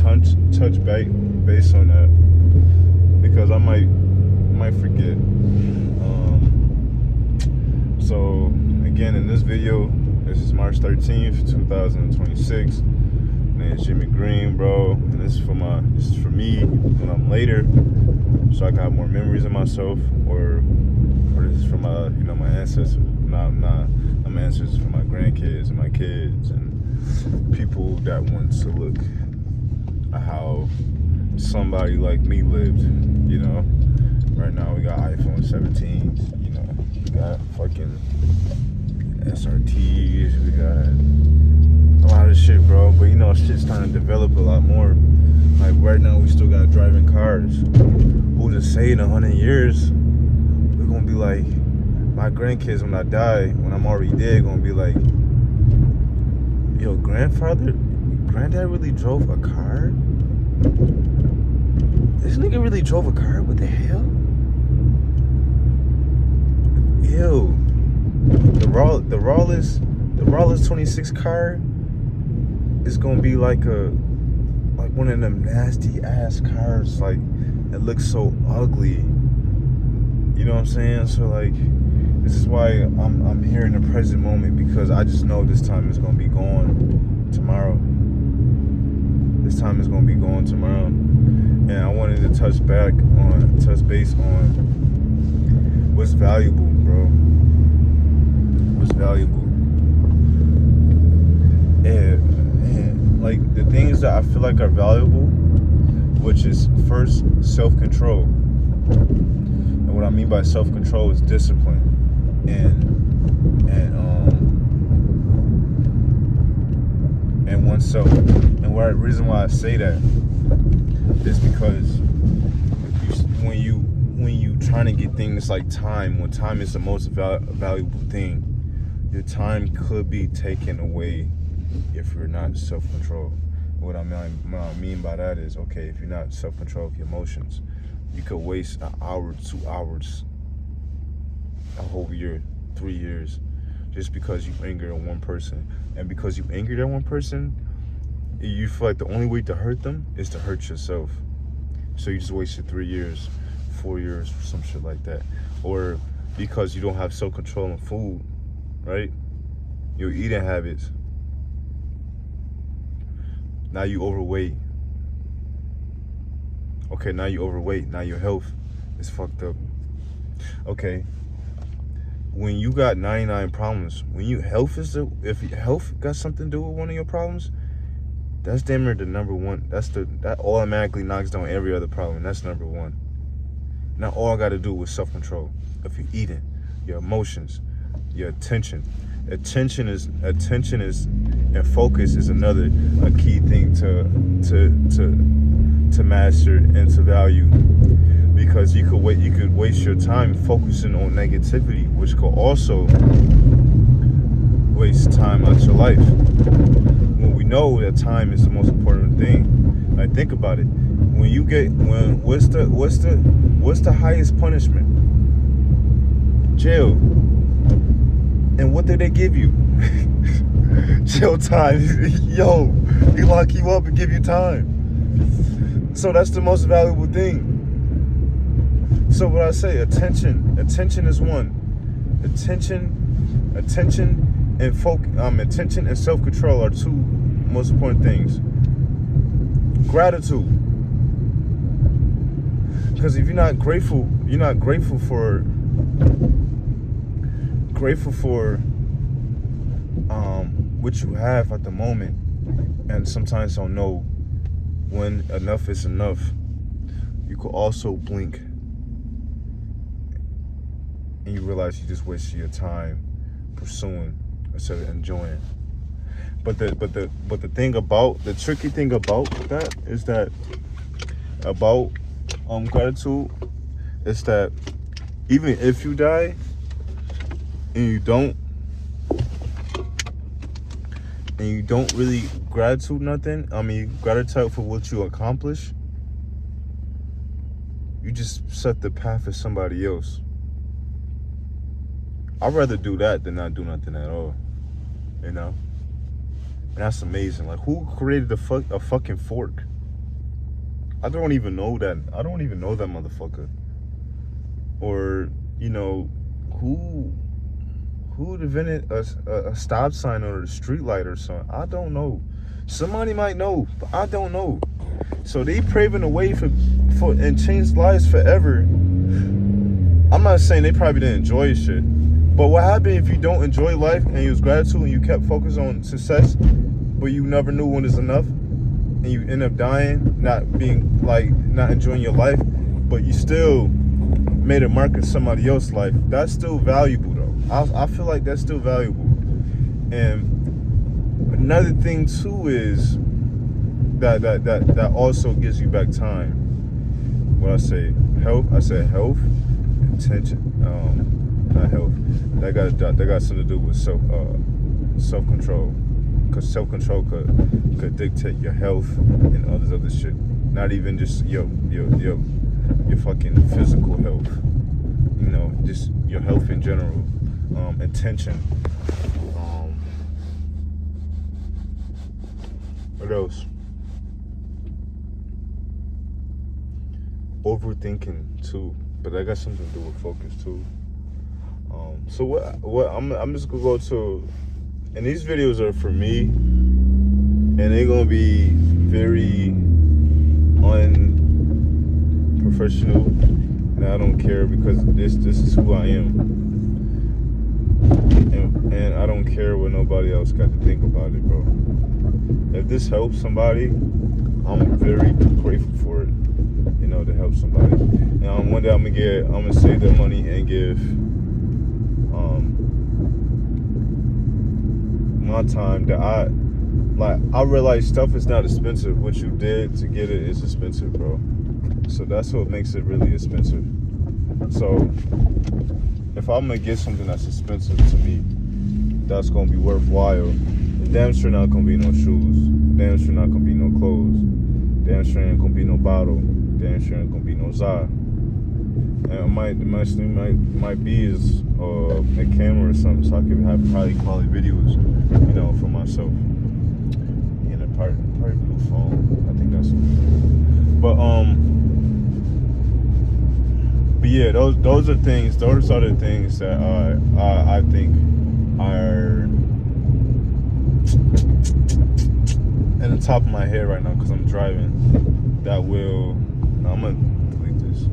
touch base on that because I might forget. So again, in this video, this is March 13th, 2026. My name is Jimmy Green, bro, and this is for me when I'm later, so I got more memories of myself, or this is for my my ancestors. Not my ancestors, for my grandkids and my kids and people that want to look at how somebody like me lived. Right now we got iPhone 17s. We got fucking SRTs. We got a lot of shit, bro. But shit's starting to develop a lot more. Like right now, we still got driving cars. Who's to say in 100 years we're gonna be like my grandkids when I die, when I'm already dead, gonna be like, yo, granddad really drove a car? This nigga really drove a car? What the hell? Ew. The Rawless 26 car is gonna be like one of them nasty ass cars, like it looks so ugly. You know what I'm saying? So like, this is why I'm here in the present moment, because I just know this time is gonna be gone tomorrow. This time is gonna be gone tomorrow, and I wanted to touch base on what's valuable, bro. What's valuable? And like the things that I feel like are valuable, which is first self-control. And what I mean by self-control is discipline. And oneself. And the reason why I say that is because when you trying to get things like time, when time is the most valuable thing, your time could be taken away if you're not self-controlled. What I mean by that is, okay, if you're not self-controlled of your emotions, you could waste an hour, 2 hours, a whole year, 3 years, just because you angered one person. And because you angered that one person, you feel like the only way to hurt them is to hurt yourself. So you just wasted 3 years, 4 years, some shit like that. Or because you don't have self-control on food, right? Your eating habits. Now you overweight. Okay, now you overweight. Now your health is fucked up. Okay. When you got 99 problems, if health got something to do with one of your problems, that's damn near the number one. That automatically knocks down every other problem. That's number one. Now all I got to do is self-control. If you're eating, your emotions, your attention. Attention is and focus is a key thing to master and to value, because you could waste your time focusing on negativity, which could also waste time out your life. When we know that time is the most important thing, like think about it. What's the highest punishment? Jail. And what did they give you? Jail time. Yo, they lock you up and give you time. So that's the most valuable thing. So what I say, attention is one. Attention and self-control are two most important things. Gratitude. Because if you're not grateful for what you have at the moment, and sometimes don't know when enough is enough, you could also blink and you realize you just wasted your time pursuing instead of enjoying. But the tricky thing about that is that about gratitude is that even if you die and you don't really gratitude for what you accomplish, you just set the path for somebody else. I'd rather do that than not do nothing at all, And that's amazing. Like, who created a fucking fork? I don't even know that. I don't even know that motherfucker. Or, you know, who invented a stop sign or a street light or something. I don't know. Somebody might know, but I don't know. So they paving the way for and changed lives forever. I'm not saying they probably didn't enjoy shit, but what happened if you don't enjoy life and you was gratitude and you kept focused on success, but you never knew when it's enough, and you end up dying, not enjoying your life, but you still made a mark in somebody else's life. That's still valuable though. I feel like that's still valuable. And another thing too is that also gives you back time. What I say, health. I said health, intention. Not health. That got something to do with self control. Cause self control could dictate your health and other shit. Not even just your fucking physical health. You know, just your health in general. Intention. What else? Overthinking too, but that got something to do with focus too. So what I'm just gonna go to, and these videos are for me, and they're gonna be very unprofessional, and I don't care because this is who I am, and I don't care what nobody else got to think about it, bro. If this helps somebody, I'm very grateful for it. You know, to help somebody. And one day I'm gonna save that money and give my time that I realize stuff is not expensive. What you did to get it is expensive, bro. So that's what makes it really expensive. So if I'm gonna get something that's expensive to me, that's gonna be worthwhile, damn sure not gonna be no shoes, damn sure not gonna be no clothes, damn sure ain't gonna be no bottle, damn sure ain't gonna be no za. And the next thing might be is a camera or something, so I can have probably quality videos, you know, for myself. And a part blue phone, I think that's what. But yeah, those are things. Those are the things that I think are in the top of my head right now because I'm driving. That will. No, I'm gonna delete this.